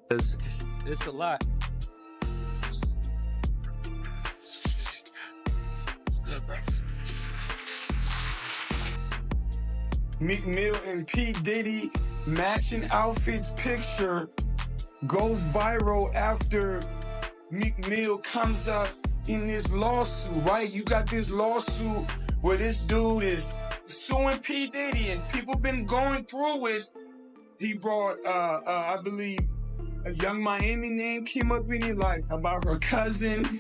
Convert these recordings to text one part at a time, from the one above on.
It's a lot. Meek Mill and P. Diddy matching outfits picture goes viral after Meek Mill comes up in this lawsuit, right? You got this lawsuit where this dude is suing P. Diddy and people been going through it. He brought, I believe, a Young Miami name came up in it, like about her cousin.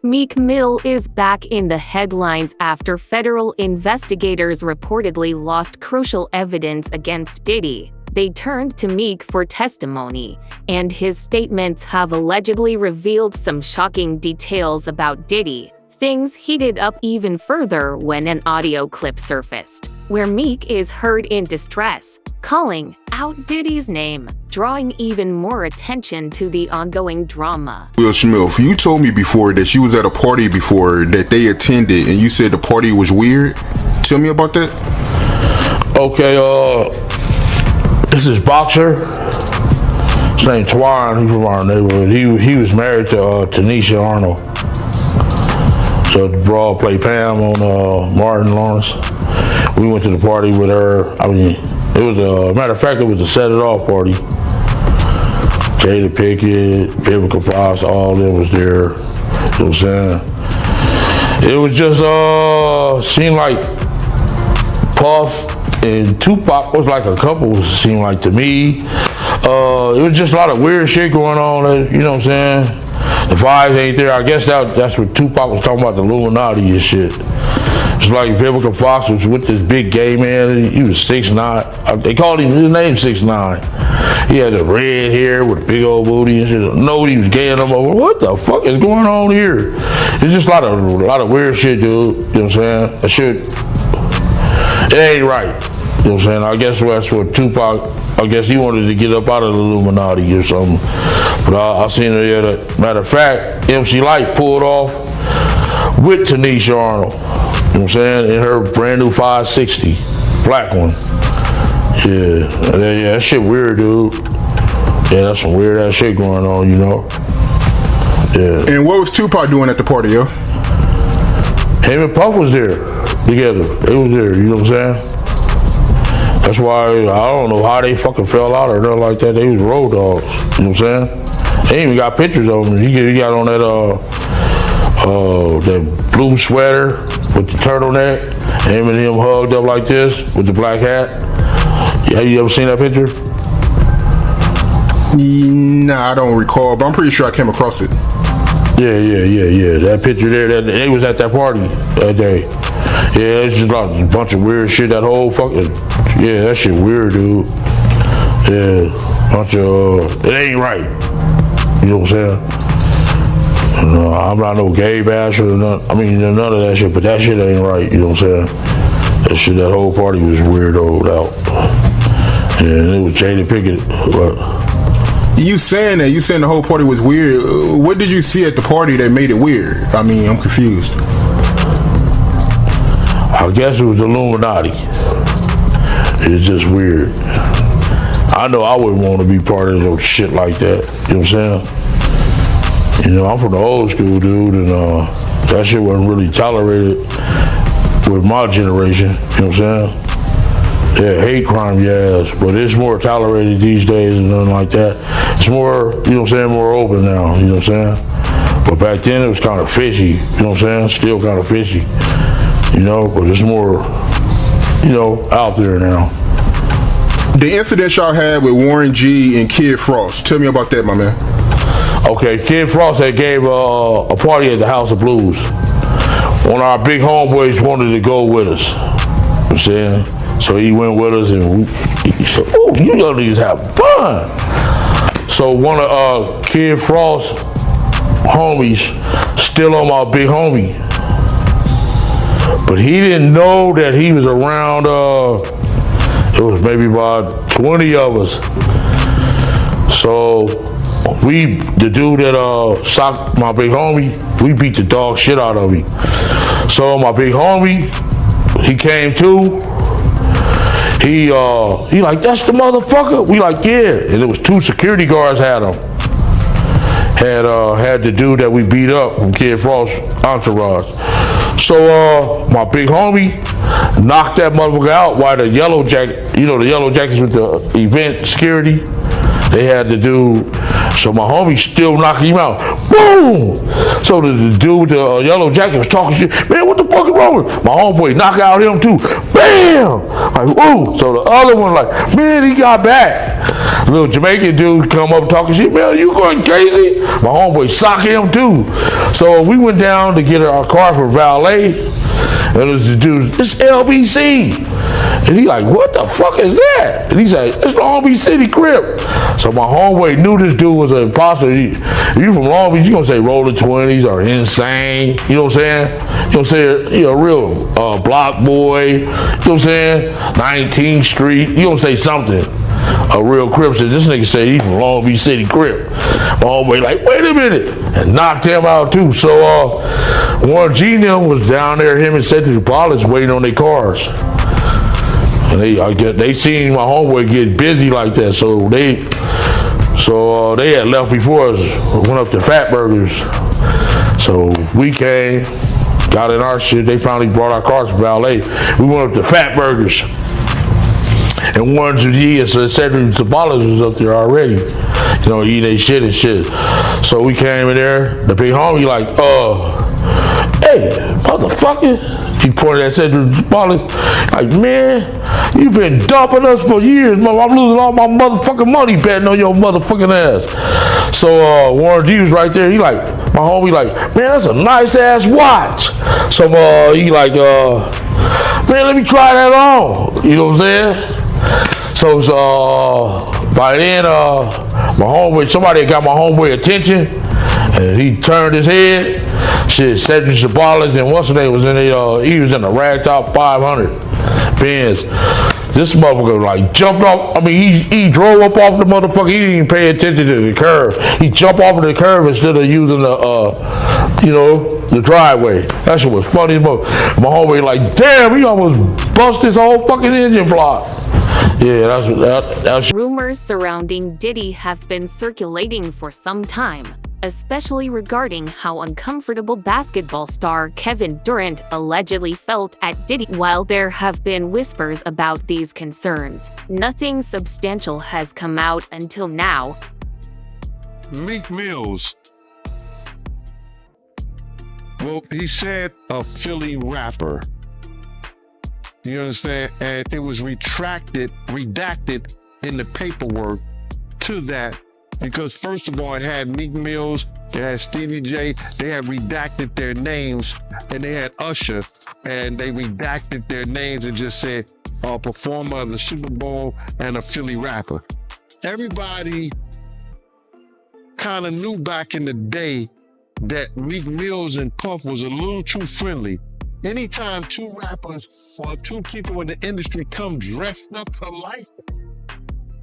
Meek Mill is back in the headlines after federal investigators reportedly lost crucial evidence against Diddy. They turned to Meek for testimony, and his statements have allegedly revealed some shocking details about Diddy. Things heated up even further when an audio clip surfaced, where Meek is heard in distress, calling out Diddy's name, drawing even more attention to the ongoing drama. Will Smith, you told me before that you was at a party before that they attended and you said the party was weird. Tell me about that. Okay, this is Boxer. His name Twan, he's from our neighborhood. He was married to Tanisha Arnold. So the broad played Pam on Martin Lawrence. We went to the party with her. I mean, it was matter of fact, it was a set it off party. Jada Pickett, Vivica Fox, all of them was there. You know what I'm saying? It was just seemed like Puff and Tupac was like a couple, seemed like to me. It was just a lot of weird shit going on, you know what I'm saying? The vibes ain't there. I guess that's what Tupac was talking about, the Illuminati and shit. It's like Vivica Fox was with this big gay man. He was 6'9". They called him, his name 6'9". He had the red hair with a big old booty and shit. Nobody was gay and I'm like, what the fuck is going on here? It's just a lot of weird shit, dude. You know what I'm saying? That shit, it ain't right. You know what I'm saying? I guess that's what Tupac, I guess he wanted to get up out of the Illuminati or something. But I seen her there. Matter of fact, MC Lyte pulled off with Tanisha Arnold. You know what I'm saying? In her brand new 560, black one. Yeah, that shit weird, dude. Yeah, that's some weird ass shit going on, you know? Yeah. And what was Tupac doing at the party, yo? Him and Puff was there together. They was there, you know what I'm saying? That's why I don't know how they fucking fell out or nothing like that. They was road dogs, you know what I'm saying? They even got pictures of him. He got on that blue sweater with the turtleneck. Him and him hugged up like this with the black hat. Have you ever seen that picture? Nah, I don't recall, but I'm pretty sure I came across it. Yeah. That picture there, they was at that party that day. Yeah, it's just like a bunch of weird shit. That whole fucking, yeah, that shit weird, dude. Yeah, bunch of, it ain't right. You know what I'm saying? No, I'm not no gay basher or none. I mean, none of that shit, but that shit ain't right. You know what I'm saying? That whole party was weirdoed out. Yeah, and it was Jada Pickett. But You saying the whole party was weird. What did you see at the party that made it weird? I mean, I'm confused. I guess it was the Illuminati. It's just weird. I know I wouldn't want to be part of no shit like that. You know what I'm saying? You know, I'm from the old school, dude, and that shit wasn't really tolerated with my generation. You know what I'm saying? Yeah, hate crime, yes, but it's more tolerated these days and nothing like that. It's more, you know what I'm saying, more open now, you know what I'm saying? But back then it was kind of fishy, you know what I'm saying? Still kind of fishy, you know, but it's more, you know, out there now. The incident y'all had with Warren G and Kid Frost. Tell me about that, my man. Okay, Kid Frost had gave a party at the House of Blues. One of our big homeboys wanted to go with us, you know what I'm saying? So he went with us and he said, "Ooh, you young niggas have fun." So one of Kid Frost's homies still on my big homie. But he didn't know that he was around, it was maybe about 20 of us. So the dude that socked my big homie, we beat the dog shit out of him. So my big homie, he came too. He like, that's the motherfucker? We like, yeah. And it was 2 security guards had him. Had the dude that we beat up from Kid Frost entourage. So my big homie knocked that motherfucker out while the yellow jacket, you know, the yellow jackets with the event security, they had the dude. So my homie still knocking him out. Boom! So the dude with the yellow jacket was talking shit. Man, what the fuck is wrong with my homeboy? Knock out him too. Bam! Like, woo! So the other one like, man, he got back. Little Jamaican dude come up talking shit. Man, you going crazy? My homeboy socked him too. So we went down to get our car for valet. And it was the dude, it's LBC. And he like, what the fuck is that? And he's like, it's Long Beach City Crip. So my homeboy knew this dude was an imposter. If you from Long Beach, you gonna say Rolling 20s or Insane. You know what I'm saying? You know what I'm saying? You know, real block boy. You know what I'm saying? 19th Street. You gonna say something. A real Crip said, this nigga say he from Long Beach City Crip. My homeboy like, wait a minute. And knocked him out too. So Warren G and them was down there, him and Cedric Wallace waiting on their cars. And they seen my homeboy get busy like that, so they had left before us, went up to Fat Burgers. So we came, got in our shit, they finally brought our cars for valet. We went up to Fat Burgers. And Warren G and Cedric Wallace was up there already, you know, eating their shit and shit. So we came in there, the big homie like, hey, motherfucker. He pointed at Cedric Wallace, like, man, you been dumping us for years, man. I'm losing all my motherfucking money betting on your motherfucking ass. So Warren G was right there. He like, my homie like, man, that's a nice ass watch. So he like, man, let me try that on. You know what I'm saying? So by then, my homeboy, somebody got my homeboy attention, and he turned his head. Shit, Cedric Wallace and what's his name was in the, he was in the Ragtop 500 Benz. This motherfucker like jumped off, I mean, he drove up off the motherfucker, he didn't even pay attention to the curve. He jumped off of the curve instead of using the, you know, the driveway. That shit was funny as fuck. My homeboy like, damn, he almost bust his whole fucking engine block. Yeah, that's Rumors surrounding Diddy have been circulating for some time, especially regarding how uncomfortable basketball star Kevin Durant allegedly felt at Diddy. While there have been whispers about these concerns, nothing substantial has come out until now. Meek Mills. Well, he said a Philly rapper. You understand? And it was redacted in the paperwork to that. Because first of all, it had Meek Mills, it had Stevie J, they had redacted their names, and they had Usher, and they redacted their names and just said a performer of the Super Bowl and a Philly rapper. Everybody kind of knew back in the day that Meek Mills and Puff was a little too friendly. Anytime 2 rappers or 2 people in the industry come dressed up alike,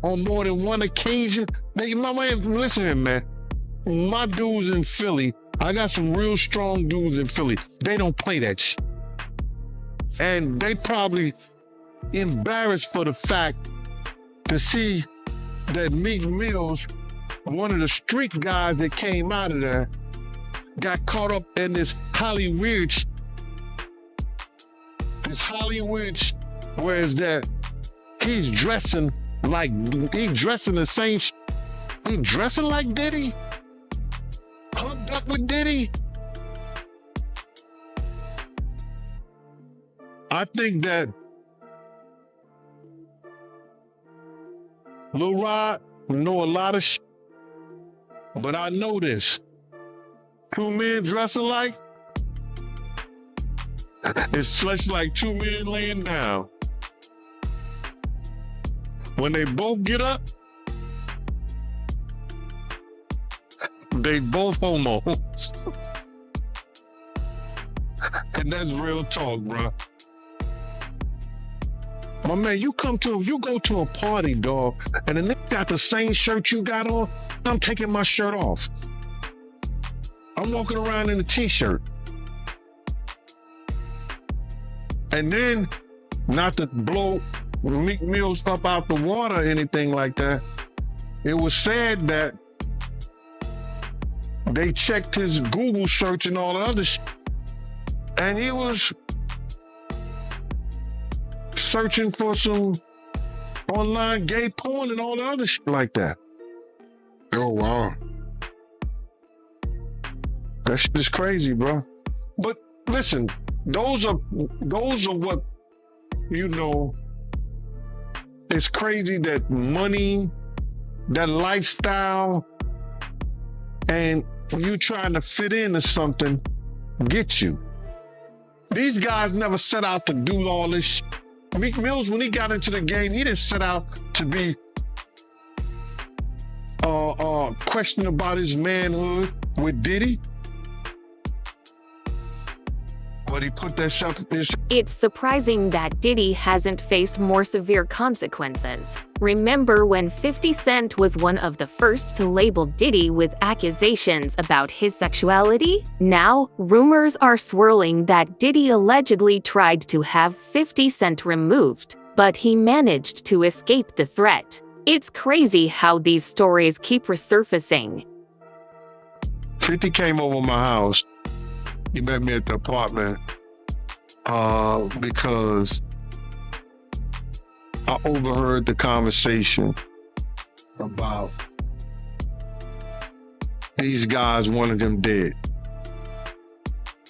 on more than one occasion, my man, listen, man. My dudes in Philly, I got some real strong dudes in Philly. They don't play that shit. And they probably embarrassed for the fact to see that Meek Mills, one of the street guys that came out of there, got caught up in this Hollywood shit. This Hollywood shit, whereas that he's dressing like, he dressing the same shit. He dressing like Diddy? Hooked up with Diddy? I think that Lil Rod know a lot of shit, but I know this. 2 men dressing alike, it's just like 2 men laying down. When they both get up, they both homos. And that's real talk, bro. My man, you go to a party, dog, and the nigga got the same shirt you got on, I'm taking my shirt off. I'm walking around in a t-shirt. And then, not to blow Meek Mill's up out the water or anything like that. It was said that they checked his Google search and all the other shit, and he was searching for some online gay porn and all the other shit like that. Oh, wow. That shit is crazy, bro. But listen, those are what, you know, it's crazy that money, that lifestyle, and you trying to fit into something get you. These guys never set out to do all this shit. Meek Mills, when he got into the game, he didn't set out to be questioning about his manhood with Diddy. But he put that stuff in his... It's surprising that Diddy hasn't faced more severe consequences. Remember when 50 Cent was one of the first to label Diddy with accusations about his sexuality? Now, rumors are swirling that Diddy allegedly tried to have 50 Cent removed, but he managed to escape the threat. It's crazy how these stories keep resurfacing. 50 came over my house. He met me at the apartment because I overheard the conversation about these guys, one of them dead.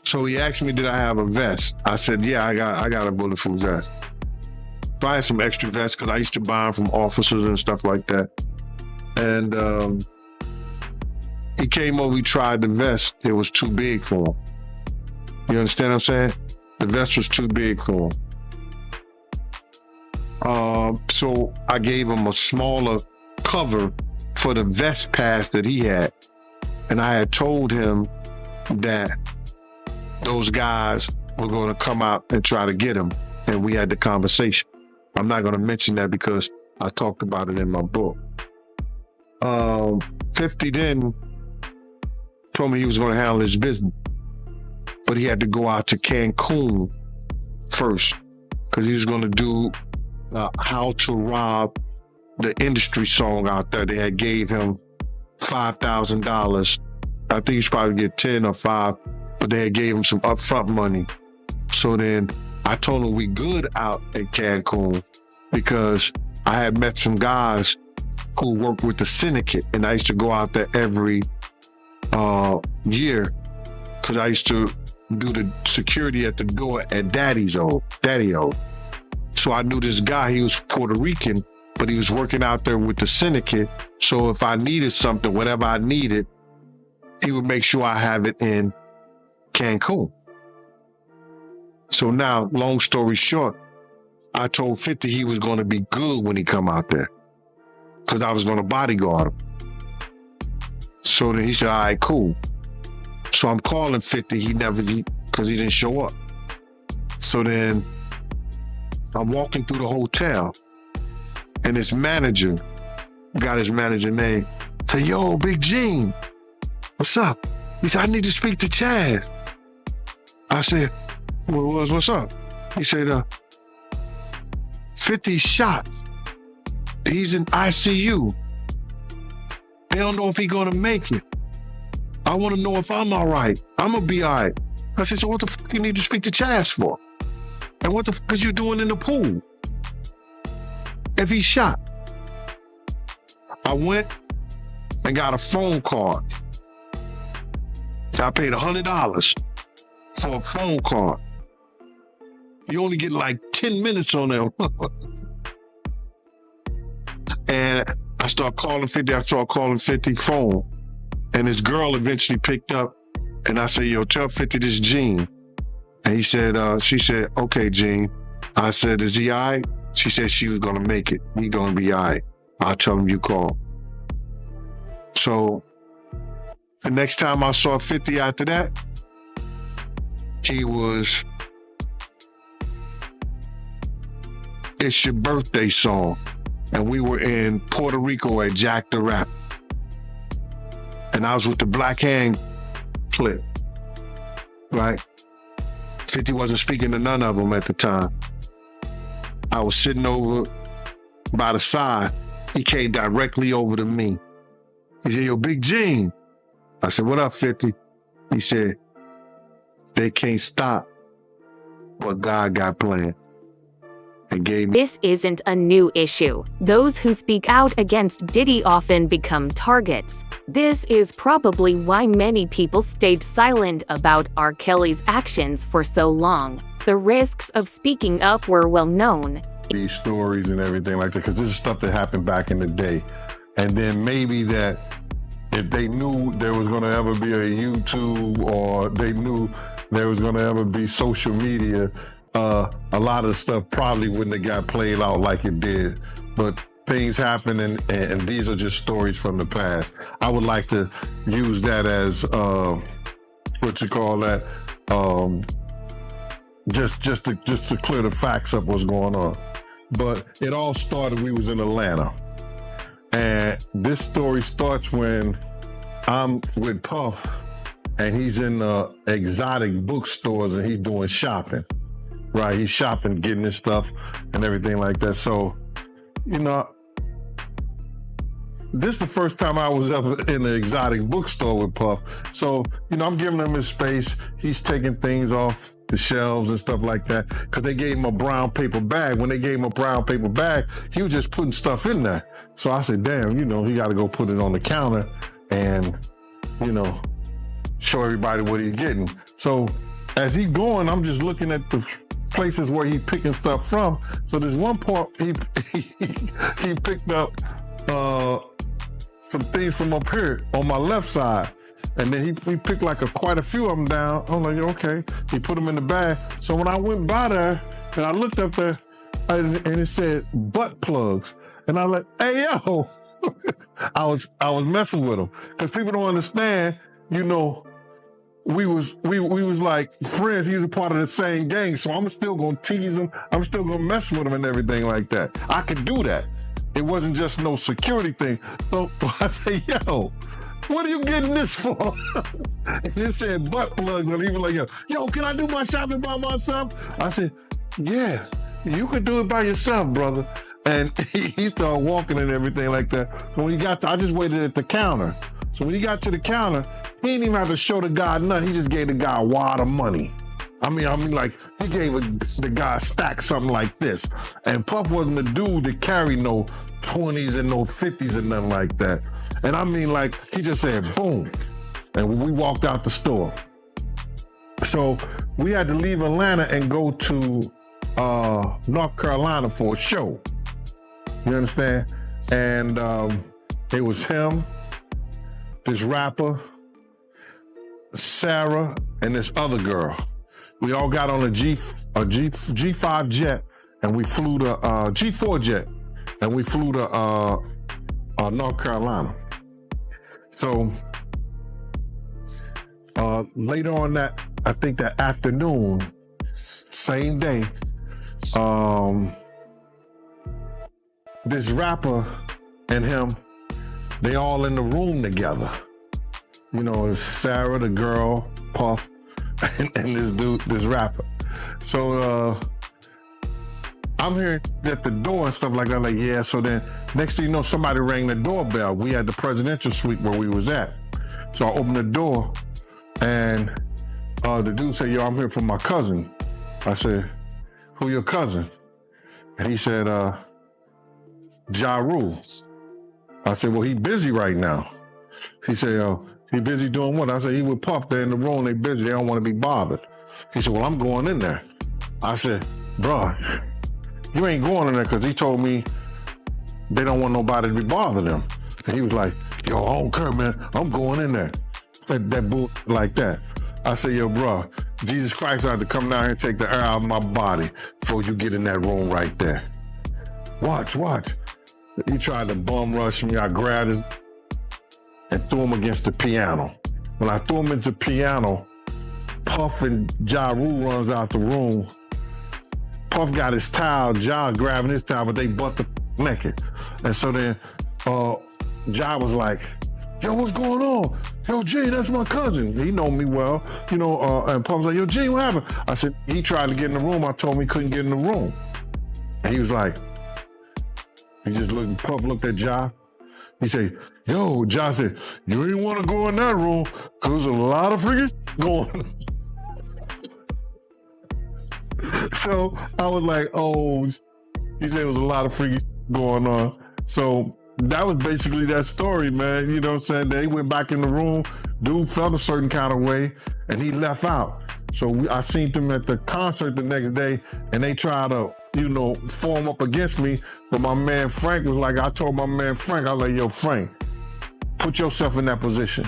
So he asked me, did I have a vest? I said, yeah, I got a bulletproof vest. So I had some extra vests because I used to buy them from officers and stuff like that. And he came over, he tried the vest. It was too big for him. You understand what I'm saying? The vest was too big for him. So I gave him a smaller cover for the vest pass that he had. And I had told him that those guys were going to come out and try to get him. And we had the conversation. I'm not going to mention that because I talked about it in my book. 50 then told me he was going to handle his business. But he had to go out to Cancun first because he was going to do How to Rob the Industry song out there. They had gave him $5,000. I think he's probably get 10 or 5, but they had gave him some upfront money. So then I told him we good out at Cancun because I had met some guys who worked with the syndicate, and I used to go out there every year because I used to do the security at the door at Daddy-O. So I knew this guy, he was Puerto Rican, but he was working out there with the syndicate. So if I needed something, whatever I needed, he would make sure I have it in Cancun. So now, long story short, I told 50 he was going to be good when he come out there because I was going to bodyguard him. So then he said, all right, cool. So I'm calling 50, because he didn't show up. So then I'm walking through the hotel and his manager, got his manager name, said, yo, Big Gene, what's up? He said, I need to speak to Chaz. I said, what's up? He said, 50 shot. He's in ICU. They don't know if he's gonna make it. I want to know if I'm all right. I'm going to be all right. I said, so what the fuck you need to speak to Chaz for? And what the fuck is you doing in the pool? If he's shot. I went and got a phone card. I paid $100 for a phone card. You only get like 10 minutes on them. And I start calling 50 phone. And his girl eventually picked up, and I said, yo, tell 50 this Gene. And he said, she said, okay, Gene. I said, is he all right? She said she was gonna make it. He gonna be all right. I'll tell him you call. So the next time I saw 50 after that, he was, It's Your Birthday song. And we were in Puerto Rico at Jack the Rapper. And I was with the Black Hand clip, right? 50 wasn't speaking to none of them at the time. I was sitting over by the side. He came directly over to me. He said, yo, Big Gene. I said, what up, 50? He said, they can't stop what God got planned. And gave me. This isn't a new issue. Those who speak out against Diddy often become targets. This is probably why many people stayed silent about R. Kelly's actions for so long. The risks of speaking up were well known. These stories and everything like that, because this is stuff that happened back in the day. And then maybe that if they knew there was going to ever be a YouTube, or they knew there was going to ever be social media, a lot of the stuff probably wouldn't have got played out like it did. But things happen, and these are just stories from the past. I would like to use that as what you call that, just to clear the facts up what's going on. But it all started, we was in Atlanta. And this story starts when I'm with Puff, and he's in exotic bookstores, and he's doing shopping, right? He's shopping, getting his stuff and everything like that. So, you know, this is the first time I was ever in an exotic bookstore with Puff. So, you know, I'm giving him his space. He's taking things off the shelves and stuff like that, because they gave him a brown paper bag. When they gave him a brown paper bag, he was just putting stuff in there. So I said, damn, you know, he got to go put it on the counter and, you know, show everybody what he's getting. So as he going, I'm just looking at the places where he picking stuff from. So there's one part he picked up some things from up here on my left side. And then he picked like quite a few of them down. I'm like, okay. He put them in the bag. So when I went by there and I looked up there and it said butt plugs. And I was like, hey, yo. I was messing with him. Because people don't understand, you know, we was like friends. He was a part of the same gang. So I'm still gonna tease him. I'm still gonna mess with him and everything like that. I could do that. It wasn't just no security thing. So I say, yo, what are you getting this for? And it said butt plugs, and he was like, yo, can I do my shopping by myself? I said, yeah, you can do it by yourself, brother. And he started walking and everything like that. So when he got to, I just waited at the counter. So when he got to the counter, he didn't even have to show the guy nothing. He just gave the guy a wad of money. I mean, like, he gave the guy a stack, something like this. And Puff wasn't the dude that carried no 20s and no 50s and nothing like that. And I mean, like, he just said, boom. And we walked out the store. So we had to leave Atlanta and go to North Carolina for a show. You understand? And it was him, this rapper, Sarah, and this other girl. We all got on a G5 jet, and we flew to G4 jet, and we flew to North Carolina. So later on that, I think that afternoon, same day, this rapper and him, they all in the room together. You know, it's Sarah, the girl, Puff, and this dude, this rapper. So I'm hearing at the door and stuff like that, like, yeah. So then next thing you know, somebody rang the doorbell. We had the presidential suite where we was at. So I opened the door and the dude said, yo, I'm here for my cousin. I said, who your cousin? And he said, Ja Rule. I said, well, he busy right now. He said, he busy doing what? I said, he with Puff. They're in the room, they busy. They don't want to be bothered. He said, well, I'm going in there. I said, bro, you ain't going in there, because he told me they don't want nobody to be bothering them. And he was like, yo, I don't care, man. I'm going in there. That bull like that. I said, yo, bro, Jesus Christ had to come down here and take the air out of my body before you get in that room right there. Watch. He tried to bum rush me. I grabbed his and threw him against the piano. When I threw him into the piano, Puff and Ja Rule runs out the room. Puff got his towel, Ja grabbing his towel, but they butt the naked. And so then Ja was like, yo, what's going on? Yo, Gene, that's my cousin. He know me well, you know, and Puff was like, yo, Gene, what happened? I said, he tried to get in the room. I told him he couldn't get in the room. And he was like, he just looked at Ja. He said, yo, Ja said, you ain't want to go in that room because there's a lot of freaking going on. So I was like, oh, he said it was a lot of freaking going on. So that was basically that story, man. You know what I'm saying? They went back in the room, dude felt a certain kind of way, and he left out. So I seen them at the concert the next day, and they tried to, form up against me. But my man Frank was like, I told my man Frank, I was like, yo, Frank, put yourself in that position.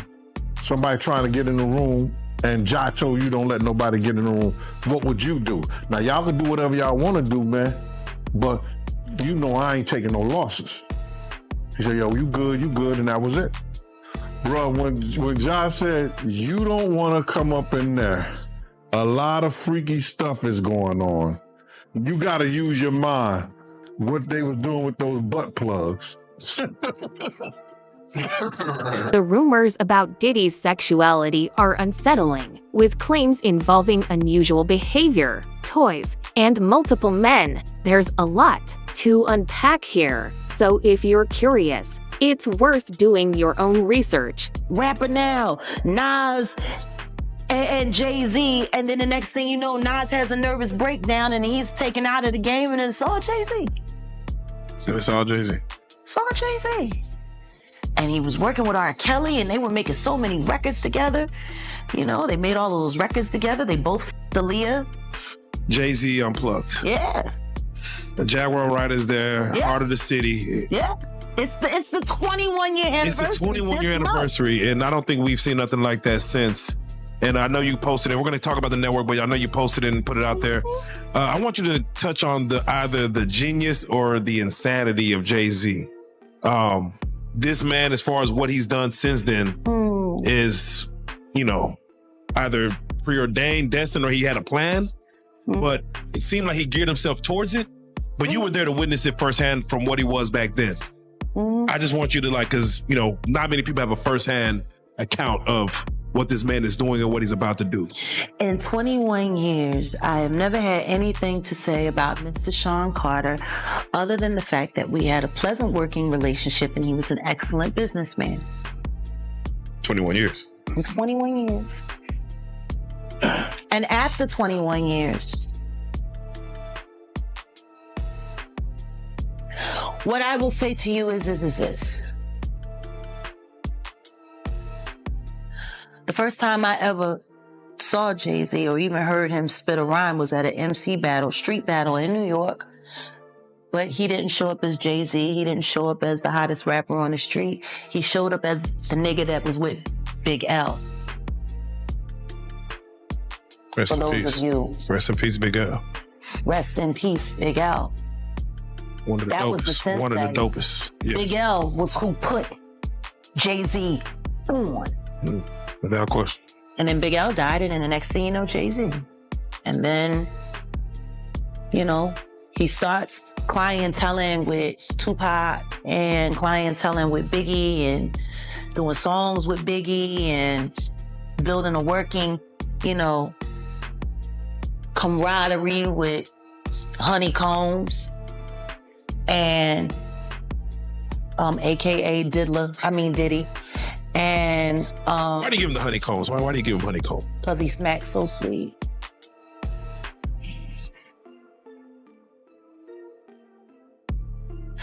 Somebody trying to get in the room, and Ja told you don't let nobody get in the room. What would you do? Now, y'all can do whatever y'all want to do, man, but I ain't taking no losses. He said, yo, you good, and that was it. Bro, when Ja said, you don't want to come up in there, a lot of freaky stuff is going on. You got to use your mind. What they was doing with those butt plugs. The rumors about Diddy's sexuality are unsettling, with claims involving unusual behavior, toys, and multiple men. There's a lot to unpack here, so if you're curious, it's worth doing your own research. Rapper now, Nas and Jay-Z, and then the next thing you know, Nas has a nervous breakdown and he's taken out of the game, and it's all Jay-Z. So it's all Jay-Z. It's all Jay-Z. And he was working with R. Kelly, and they were making so many records together. They made all of those records together. They both Aaliyah. Jay-Z Unplugged. Yeah. The Jaguar Riders there, Yeah. Heart of the City. Yeah. It's the 21-year anniversary. It's the 21-year anniversary, and I don't think we've seen nothing like that since. And I know you posted it. We're going to talk about the network, but I know you posted it and put it out there. I want you to touch on either the genius or the insanity of Jay-Z. This man, as far as what he's done since then, is, either preordained, destined, or he had a plan. But it seemed like he geared himself towards it. But you were there to witness it firsthand from what he was back then. I just want you to because, not many people have a firsthand account of what this man is doing and what he's about to do. In 21 years, I have never had anything to say about Mr. Sean Carter other than the fact that we had a pleasant working relationship and he was an excellent businessman. 21 years. 21 years. And after 21 years, what I will say to you is this. The first time I ever saw Jay-Z or even heard him spit a rhyme was at an MC battle, street battle in New York. But he didn't show up as Jay-Z. He didn't show up as the hottest rapper on the street. He showed up as the nigga that was with Big L. Rest in peace. Rest in peace, Big L. Rest in peace, Big L. One of the dopest. One of the dopest. Yes. Big L was who put Jay-Z on. Without question. And then Big L died, and then the next thing you know, Jay-Z. And then, he starts clienteling with Tupac and clienteling with Biggie and doing songs with Biggie and building a working, camaraderie with Honeycombs and AKA Diddy. And why do you give him the honeycombs? Why do you give him honeycombs? Because he smacks so sweet.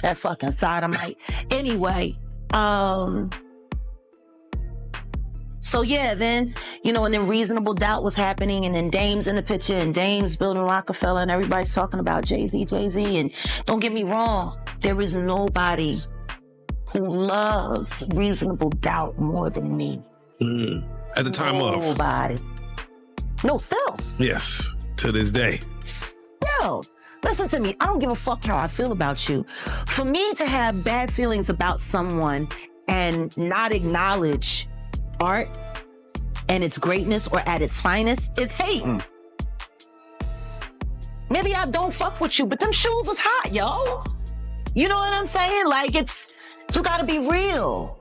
That fucking sodomite. Anyway, so yeah, then, and then Reasonable Doubt was happening, and then Dame's in the picture, and Dame's building Rockefeller, and everybody's talking about Jay-Z. And don't get me wrong, there is nobody who loves Reasonable Doubt more than me. At the time Nobody. No, still. Yes, to this day. Still. Listen to me. I don't give a fuck how I feel about you. For me to have bad feelings about someone and not acknowledge art and its greatness or at its finest is hate. Maybe I don't fuck with you, but them shoes is hot, yo. You know what I'm saying? You gotta be real.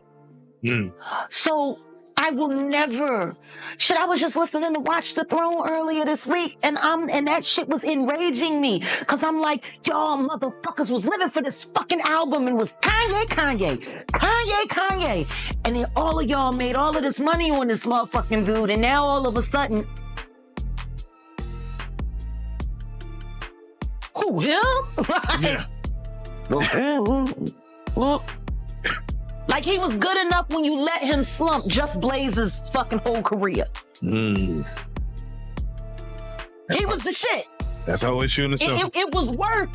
So I will never. Shit, I was just listening to Watch the Throne earlier this week, and that shit was enraging me. Cause I'm like, y'all motherfuckers was living for this fucking album and was Kanye. And then all of y'all made all of this money on this motherfucking dude, and now all of a sudden, who, him? Like he was good enough when you let him slump Just Blaze's fucking whole career. He was the shit. That's how it's shooting itself. It was worth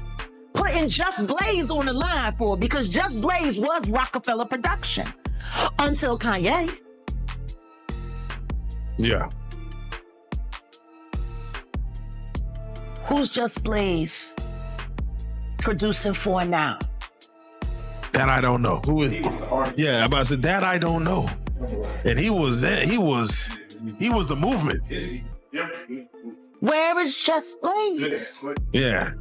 putting Just Blaze on the line for, because Just Blaze was Rockefeller production until Kanye. Yeah. Who's Just Blaze producing for now? That I don't know. Who is? Yeah, I'm about to say that I don't know. And he was the movement. Where is Just Blaze? Yeah.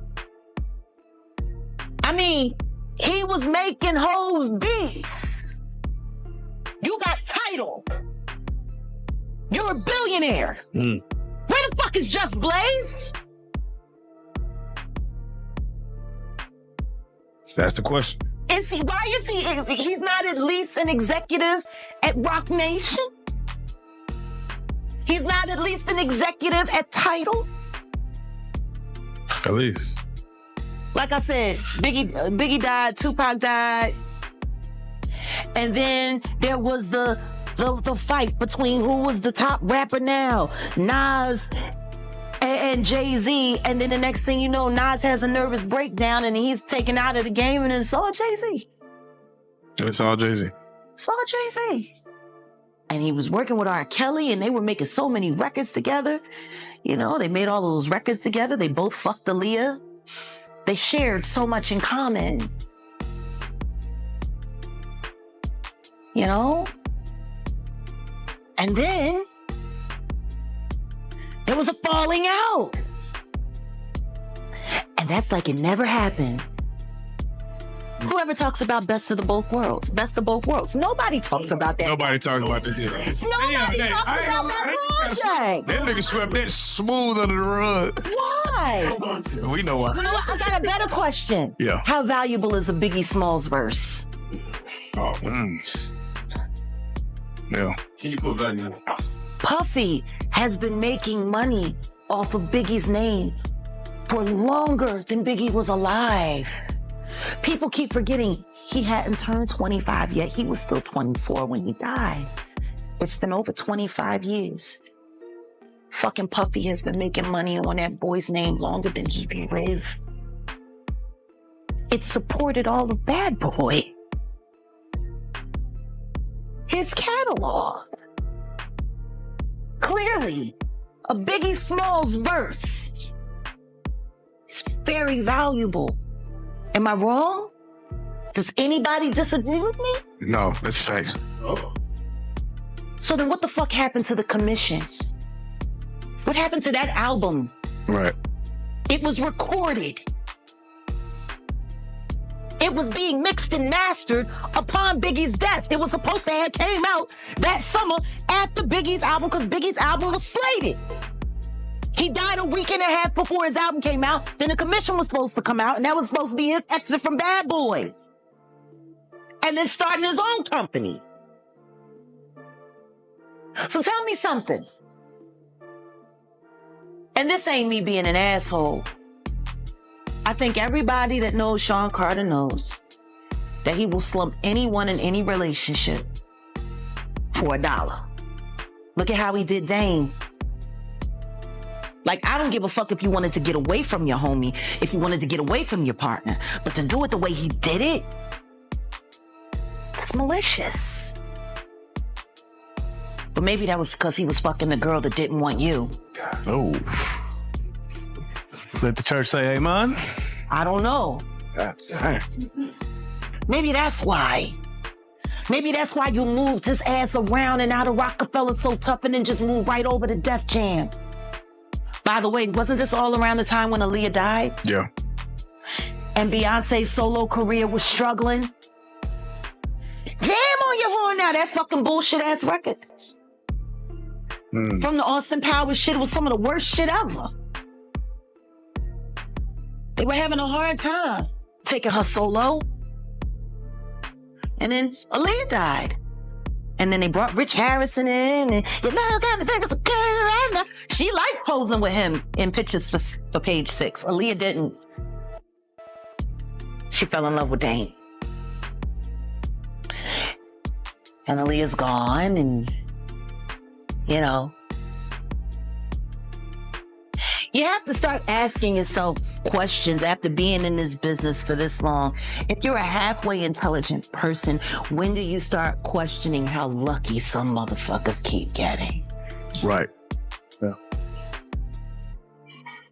I mean, he was making Ho's beats. You got title. You're a billionaire. Where the fuck is Just Blaze? That's the question. Why is he's not at least an executive at Rock Nation? He's not at least an executive at Tidal? At least. Like I said, Biggie died, Tupac died. And then there was the fight between who was the top rapper now, Nas and Jay-Z. And then the next thing you know, Nas has a nervous breakdown and he's taken out of the game, and it's all Jay-Z. It's all Jay-Z. It's all Jay-Z. And he was working with R. Kelly, and they were making so many records together. You know, they made all of those records together. They both fucked Aaliyah. They shared so much in common. You know? And then there was a falling out. And that's like it never happened. Whoever talks about best of the both worlds, best of both worlds. Nobody talks about that. Nobody talks about this either. Nobody talks about that project. That nigga swept that smooth under the rug. Why? We know why. You know what? I got a better question. Yeah. How valuable is a Biggie Smalls verse? Oh, yeah. Can you put that in? Puffy has been making money off of Biggie's name for longer than Biggie was alive. People keep forgetting he hadn't turned 25 yet. He was still 24 when he died. It's been over 25 years. Fucking Puffy has been making money on that boy's name longer than he lived. It supported all of Bad Boy. His catalog. Clearly, a Biggie Smalls verse is very valuable. Am I wrong? Does anybody disagree with me? No, that's facts. So then what the fuck happened to the commission? What happened to that album? Right. It was recorded. It was being mixed and mastered upon Biggie's death. It was supposed to have came out that summer after Biggie's album, because Biggie's album was slated. He died a week and a half before his album came out. Then the commission was supposed to come out, and that was supposed to be his exit from Bad Boy. And then starting his own company. So tell me something. And this ain't me being an asshole. I think everybody that knows Sean Carter knows that he will slump anyone in any relationship for $1. Look at how he did Dame. Like, I don't give a fuck if you wanted to get away from your homie, if you wanted to get away from your partner, but to do it the way he did it, it's malicious. But maybe that was because he was fucking the girl that didn't want you. Oh. Let the church say amen. I don't know. Maybe that's why. Maybe that's why you moved his ass around and out of Rockefeller so tough and then just moved right over to Def Jam. By the way, wasn't this all around the time when Aaliyah died? Yeah. And Beyonce's solo career was struggling? Jam on your more now. That fucking bullshit ass record. From the Austin Powers shit, it was some of the worst shit ever. They were having a hard time taking her solo. And then Aaliyah died. And then they brought Rich Harrison in. And you know, got me thinking some right now. She liked posing with him in pictures for Page Six. Aaliyah didn't. She fell in love with Dane. And Aaliyah's gone, and you know. You have to start asking yourself questions after being in this business for this long. If you're a halfway intelligent person, when do you start questioning how lucky some motherfuckers keep getting? Right. Yeah.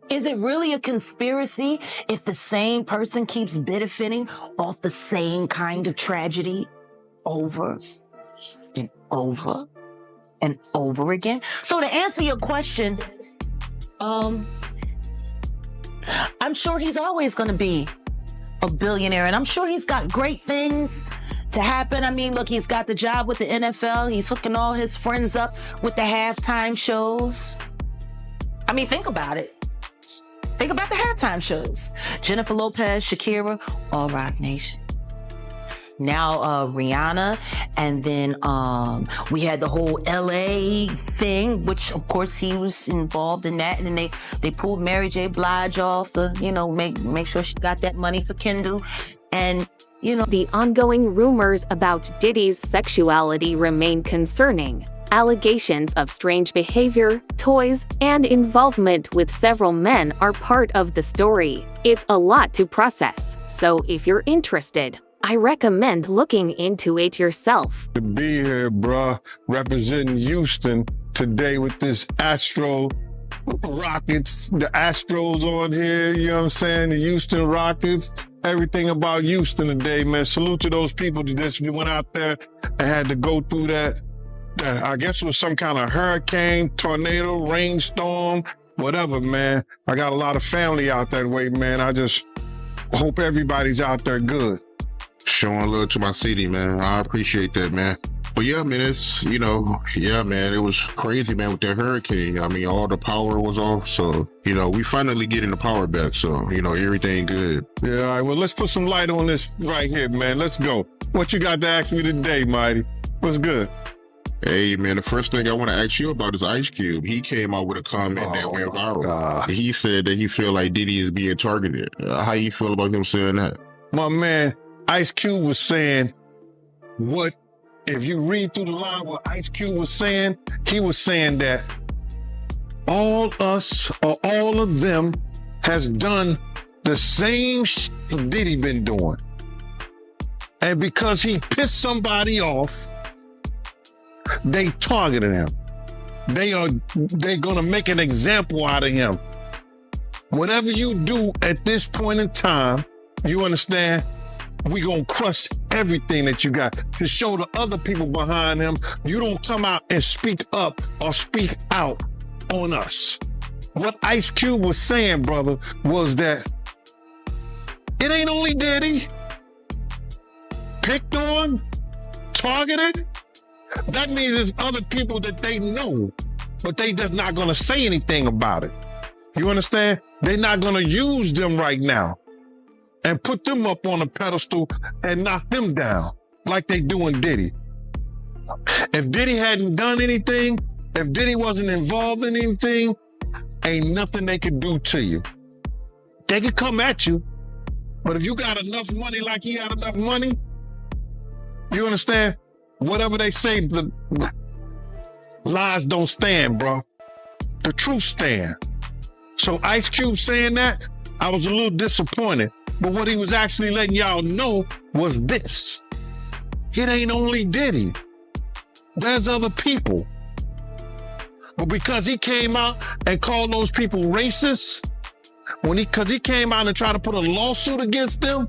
Is it really a conspiracy if the same person keeps benefiting off the same kind of tragedy over and over and over again? So to answer your question, I'm sure he's always going to be a billionaire, and I'm sure he's got great things to happen. I mean, look, he's got the job with the NFL. He's hooking all his friends up with the halftime shows. I mean, think about it. Think about the halftime shows. Jennifer Lopez, Shakira, all Rock Nation. Now Rihanna, and then we had the whole LA thing, which of course he was involved in that, and then they pulled Mary J. Blige off the, you know, make sure she got that money for Kendall, and you know. The ongoing rumors about Diddy's sexuality remain concerning. Allegations of strange behavior, toys, and involvement with several men are part of the story. It's a lot to process, so if you're interested, I recommend looking into it yourself. To be here, bruh, representing Houston today with this Astro Rockets, the Astros on here, you know what I'm saying? The Houston Rockets, everything about Houston today, man. Salute to those people that just went out there and had to go through that. I guess it was some kind of hurricane, tornado, rainstorm, whatever, man. I got a lot of family out that way, man. I just hope everybody's out there good. Showing love to my city, man. I appreciate that, man. But yeah, man, it's, you know, yeah, man, it was crazy, man, with that hurricane. I mean, all the power was off. So, you know, we finally getting the power back. So, you know, everything good. Yeah, all right. Well, let's put some light on this right here, man. Let's go. What you got to ask me today, Mighty? What's good? Hey, man, the first thing I want to ask you about is Ice Cube. He came out with a comment that went viral. God. He said that he feel like Diddy is being targeted. How you feel about him saying that? My man, Ice Cube was saying what, if you read through the line what Ice Cube was saying, he was saying that all us or all of them has done the same shit Diddy been doing. And because he pissed somebody off, they targeted him. They're gonna make an example out of him. Whatever you do at this point in time, you understand, we gonna crush everything that you got to show the other people behind him. You don't come out and speak up or speak out on us. What Ice Cube was saying, brother, was that it ain't only Diddy picked on, targeted. That means there's other people that they know, but they just not gonna say anything about it. You understand? They're not gonna use them right now and put them up on a pedestal and knock them down like they doing Diddy. If Diddy hadn't done anything, if Diddy wasn't involved in anything, ain't nothing they could do to you. They could come at you, but if you got enough money like he had enough money, you understand? Whatever they say, the lies don't stand, bro. The truth stand. So Ice Cube saying that, I was a little disappointed. But what he was actually letting y'all know was this. It ain't only Diddy. There's other people. But because he came out and called those people racist, because he came out and tried to put a lawsuit against them,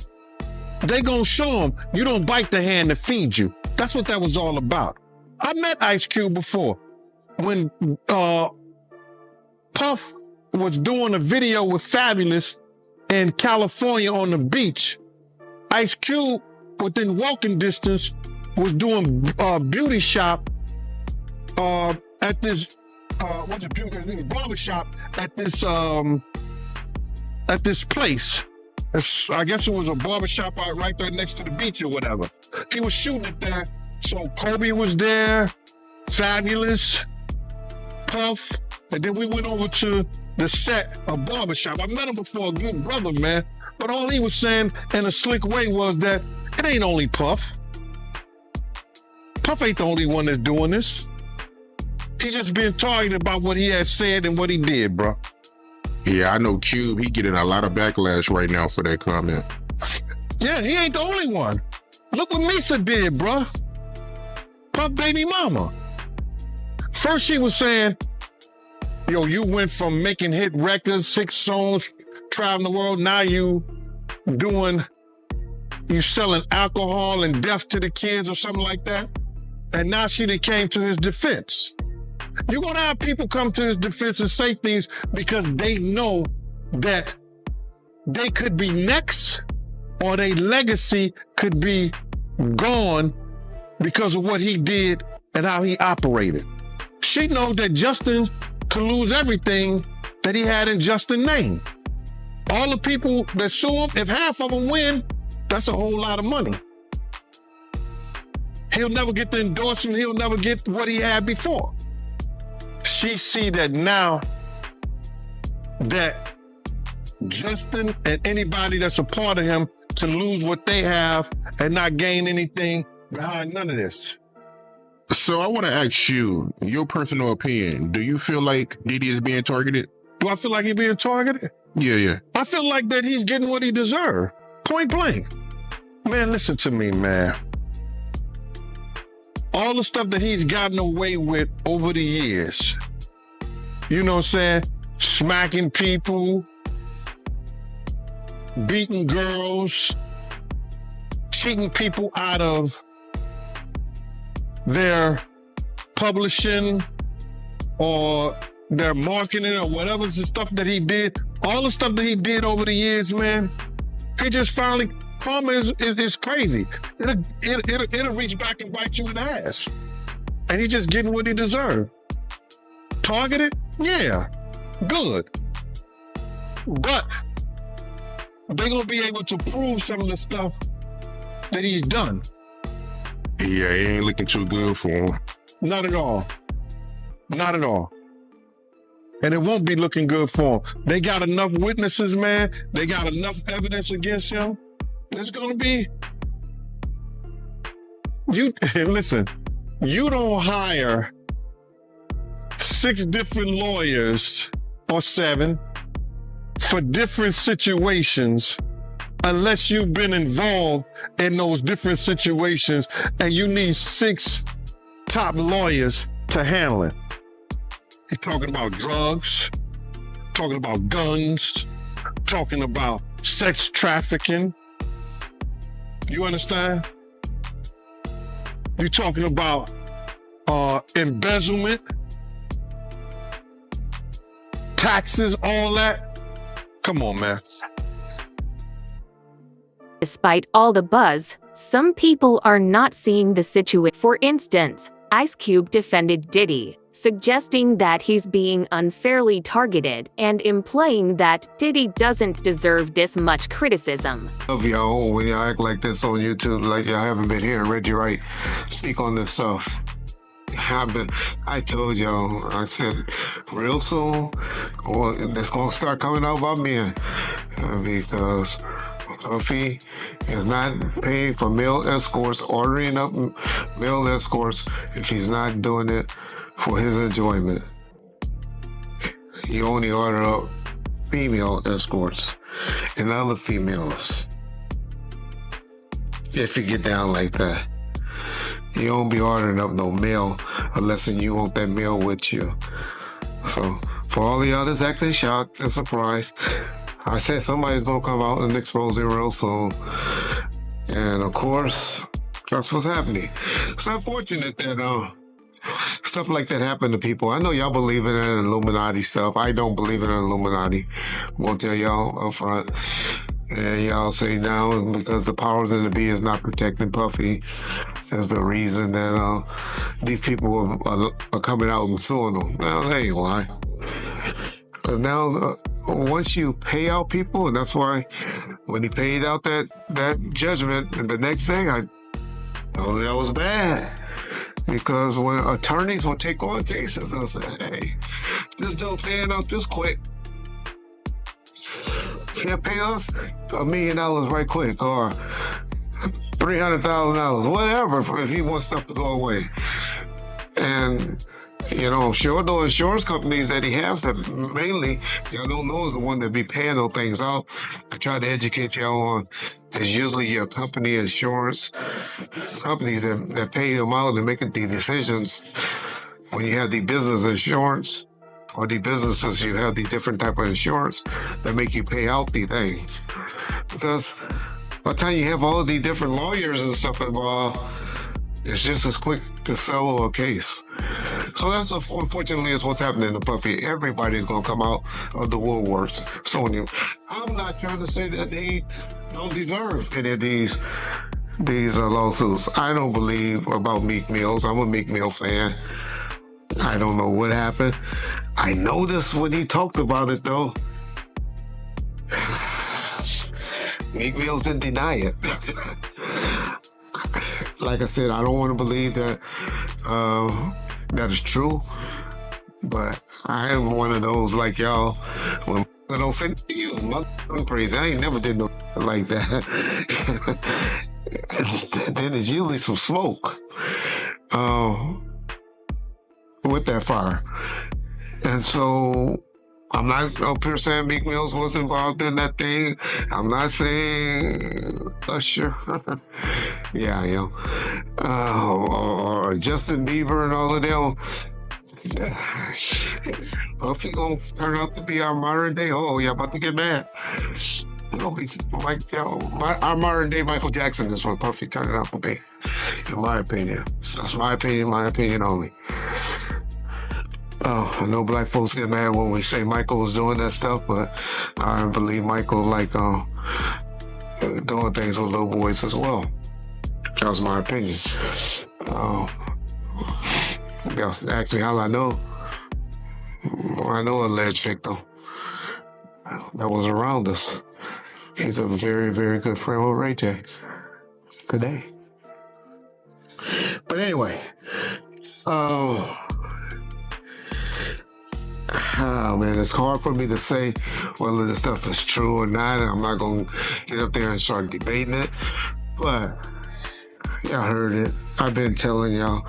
they gonna show him you don't bite the hand that feeds you. That's what that was all about. I met Ice Cube before when Puff was doing a video with Fabulous in California on the beach. Ice Cube, within walking distance, was doing beauty shop at this what's it, beauty? It was barber shop at this place. I guess it was a barber shop out right there next to the beach or whatever. He was shooting it there. So Kobe was there, Fabulous, Puff, and then we went over to the set of barbershop. I met him before, a good brother, man. But all he was saying in a slick way was that it ain't only Puff. Puff ain't the only one that's doing this. He's just being targeted about what he has said and what he did, bro. Yeah, I know Cube, he getting a lot of backlash right now for that comment. Yeah, he ain't the only one. Look what Misa did, bro. Puff baby mama. First she was saying, yo, you went from making hit records, 6 songs, traveling the world, now you selling alcohol and death to the kids or something like that. And now she done came to his defense. You're gonna have people come to his defense and say things because they know that they could be next or their legacy could be gone because of what he did and how he operated. She knows that Justin could lose everything that he had in Justin's name. All the people that sue him, if half of them win, that's a whole lot of money. He'll never get the endorsement. He'll never get what he had before. She see that now that Justin and anybody that's a part of him can lose what they have and not gain anything behind none of this. So I want to ask you, your personal opinion, do you feel like Diddy is being targeted? Do I feel like he's being targeted? Yeah. I feel like that he's getting what he deserved. Point blank. Man, listen to me, man. All the stuff that he's gotten away with over the years, you know what I'm saying? Smacking people, beating girls, cheating people out of their publishing or their marketing or whatever the stuff that he did, all the stuff that he did over the years, man, he just finally, karma is crazy. It'll reach back and bite you in the ass. And he's just getting what he deserved. Targeted? Yeah, good. But they're gonna be able to prove some of the stuff that he's done. Yeah, it ain't looking too good for him. Not at all. Not at all. And it won't be looking good for him. They got enough witnesses, man. They got enough evidence against him. It's gonna be. Listen, you don't hire 6 different lawyers or 7 for different situations unless you've been involved in those different situations and you need 6 top lawyers to handle it. He's talking about drugs, talking about guns, talking about sex trafficking. You understand? You're talking about embezzlement, taxes, all that. Come on, man. Despite all the buzz, some people are not seeing the situation. For instance, Ice Cube defended Diddy, suggesting that he's being unfairly targeted and implying that Diddy doesn't deserve this much criticism. Love y'all when y'all act like this on YouTube, like y'all haven't been hearing Reggie Wright speak on this stuff. I told y'all, I said, real soon, it's gonna start coming out about me because Puffy is not paying for male escorts, ordering up male escorts if he's not doing it for his enjoyment. You only order up female escorts and other females. If you get down like that. You don't be ordering up no male unless you want that male with you. So for all the others acting shocked and surprised, I said somebody's gonna come out and expose it real soon. And of course, that's what's happening. It's unfortunate that stuff like that happened to people. I know y'all believe in Illuminati stuff. I don't believe in Illuminati. I'm gonna tell y'all up front. And y'all say now because the powers that be is not protecting Puffy is the reason that these people are coming out and suing them. Well, that ain't why. Because now, once you pay out people, and that's why when he paid out that judgment, and the next thing I know that was bad. Because when attorneys will take on cases and say, hey, this dude paying out this quick. Can't pay us $1 million right quick or $300,000, whatever, if he wants stuff to go away. And, I'm sure the insurance companies that he has that mainly, y'all don't know is the one that be paying those things out. I try to educate y'all on is usually your company insurance companies that pay them out and making the decisions when you have the business insurance. Or the businesses, you have the different type of insurance that make you pay out the things. Because by the time you have all of the different lawyers and stuff involved, it's just as quick to settle a case. So that's unfortunately is what's happening to Puffy. Everybody's gonna come out of the woodworks. So I'm not trying to say that they don't deserve any of these lawsuits. I don't believe about Meek Mills. I'm a Meek Mill fan. I don't know what happened. I noticed when he talked about it, though. Meek Mills didn't deny it. Like I said, I don't want to believe that that is true, but I am one of those like y'all. When I don't say you, I'm crazy. I ain't never did no like that. Then there's usually some smoke with that fire. And so I'm not up here saying Meek Mills was involved in that thing. I'm not saying Usher. Yeah, I am. Or Justin Bieber and all of them. If he gonna turn out to be our modern day, y'all about to get mad. Our modern day Michael Jackson is what Puffy turned out to be, in my opinion. That's my opinion only. I know black folks get mad when we say Michael was doing that stuff, but I believe Michael doing things with little boys as well. That was my opinion. Actually, how I know a alleged victim that was around us. He's a very, very good friend with Ray J. Today. But anyway, man, it's hard for me to say whether this stuff is true or not. I'm not going to get up there and start debating it. But y'all heard it. I've been telling y'all,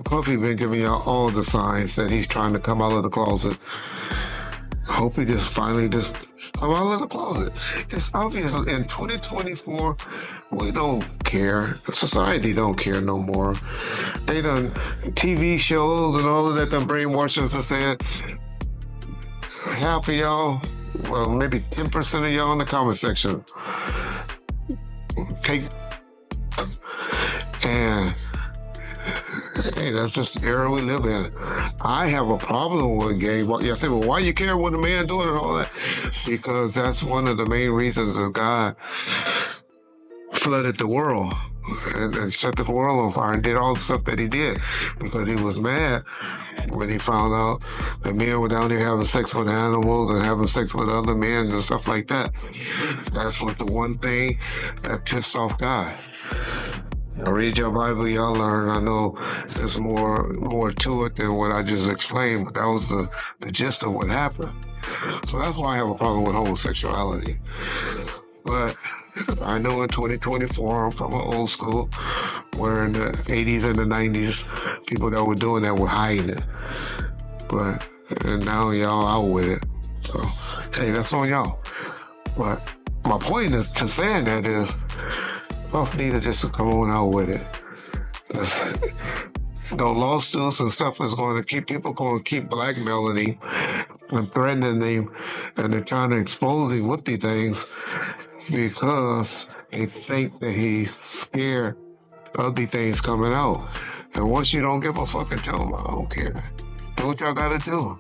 Puffy been giving y'all all the signs that he's trying to come out of the closet. I hope he just finally come out of the closet. It's obvious in 2024, we don't care. Society don't care no more. They done TV shows and all of that done brainwash us and saying half of y'all, well, maybe 10% of y'all in the comment section take and hey, that's just the era we live in. I have a problem with gay. You say, well, why you care what a man doing and all that? Because that's one of the main reasons that God flooded the world and set the world on fire and did all the stuff that he did because he was mad when he found out that men were down here having sex with animals and having sex with other men and stuff like that. That was the one thing that pissed off God. I read your Bible, y'all learn. I know there's more to it than what I just explained, but that was the gist of what happened. So that's why I have a problem with homosexuality. But I know in 2024, I'm from an old school, where in the 80s and the 90s, people that were doing that were hiding it. And now y'all out with it. So, hey, that's on y'all. But my point is to saying that is, Puff needed just to come on out with it. Because lawsuits and stuff is going to keep blackmailing him and threatening him, and they're trying to expose him with these things because they think that he's scared of these things coming out. And once you don't give a fuck and tell them, I don't care. Do what y'all gotta do.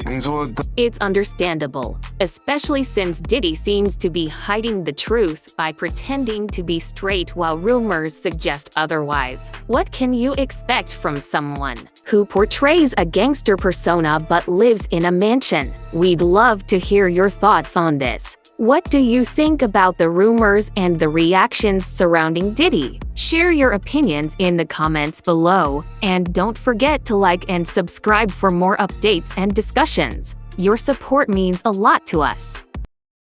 He's well done. It's understandable, especially since Diddy seems to be hiding the truth by pretending to be straight while rumors suggest otherwise. What can you expect from someone who portrays a gangster persona but lives in a mansion? We'd love to hear your thoughts on this. What do you think about the rumors and the reactions surrounding Diddy? Share your opinions in the comments below, and don't forget to like and subscribe for more updates and discussions. Your support means a lot to us.